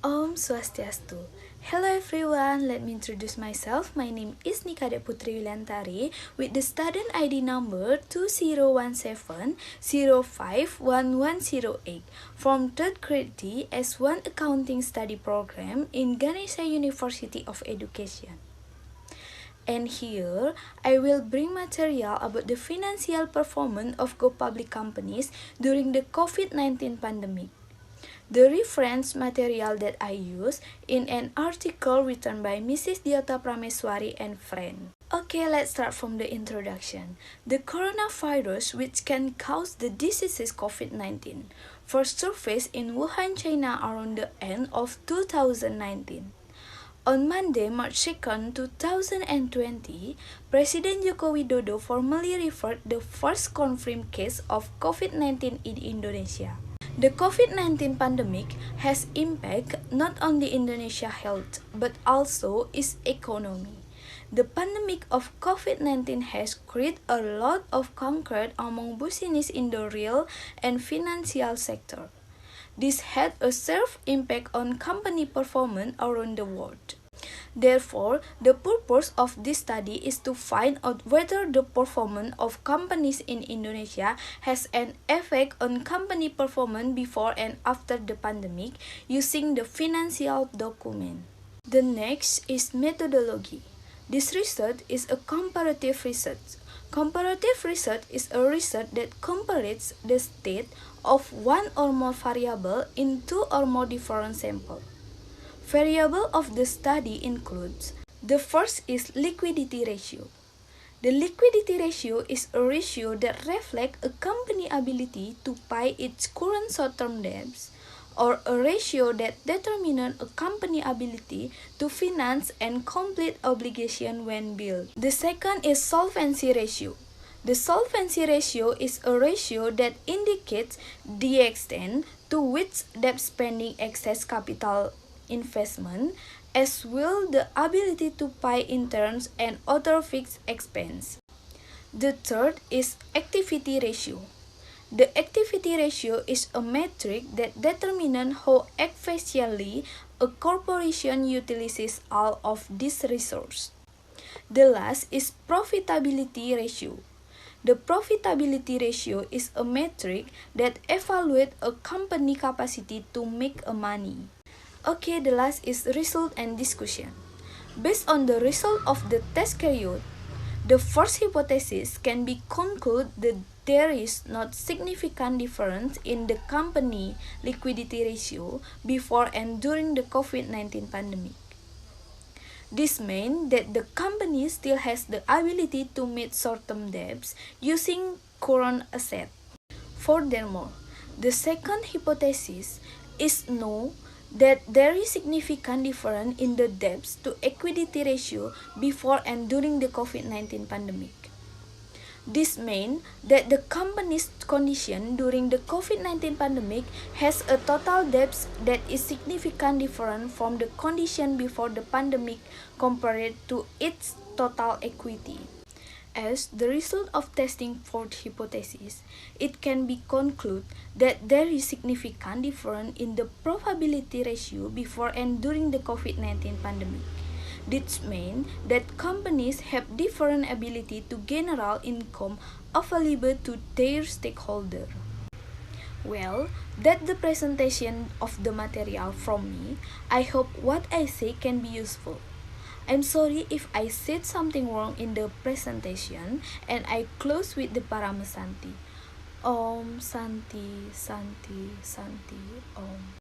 Om Swastiastu. Hello everyone, let me introduce myself. My name is Kadek Putri with the student ID number 2017-051108 from 3rd grade D S1 Accounting Study Program in Ganesha University of Education. And here, I will bring material about the financial performance of go public companies during the COVID-19 pandemic. The reference material that I use in an article written by Mrs. Diota Prameswari and friend. Okay, let's start from the introduction. The coronavirus, which can cause the diseases COVID-19, first surfaced in Wuhan, China around the end of 2019. On Monday, March 2nd, 2020, President Joko Widodo formally referred the first confirmed case of COVID-19 in Indonesia. The COVID-19 pandemic has impacted not only Indonesia's health but also its economy. The pandemic of COVID-19 has created a lot of concern among business in the real and financial sector. This had a severe impact on company performance around the world. Therefore, the purpose of this study is to find out whether the performance of companies in Indonesia has an effect on company performance before and after the pandemic using the financial document. The next is methodology. This research is a comparative research. Comparative research is a research that compares the state of one or more variable in two or more different samples. Variables of the study includes: the first is liquidity ratio. The liquidity ratio is a ratio that reflects a company's ability to pay its current short-term debts, or a ratio that determines a company's ability to finance and complete obligations when billed. The second is solvency ratio. The solvency ratio is a ratio that indicates the extent to which debt spending excess capital investment, as well the ability to pay interest and other fixed expense. The third is activity ratio. The activity ratio is a metric that determines how efficiently a corporation utilizes all of these resources. The last is profitability ratio. The profitability ratio is a metric that evaluates a company's capacity to make money. Okay, the last is result and discussion. Based on the result of the test carried out, the first hypothesis can be concluded that there is not significant difference in the company liquidity ratio before and during the COVID-19 pandemic. This means that the company still has the ability to meet short-term debts using current assets. Furthermore, the second hypothesis is no that there is significant difference in the debts to equity ratio before and during the COVID-19 pandemic. This means that the company's condition during the COVID-19 pandemic has a total debt that is significantly different from the condition before the pandemic compared to its total equity. As the result of testing fourth hypothesis, it can be concluded that there is significant difference in the profitability ratio before and during the COVID-19 pandemic. This means that companies have different ability to generate income available to their stakeholders. Well, that's the presentation of the material from me. I hope what I say can be useful. I'm sorry if I said something wrong in the presentation, and I close with the Paramasanti. Om Santi Santi Santi Om.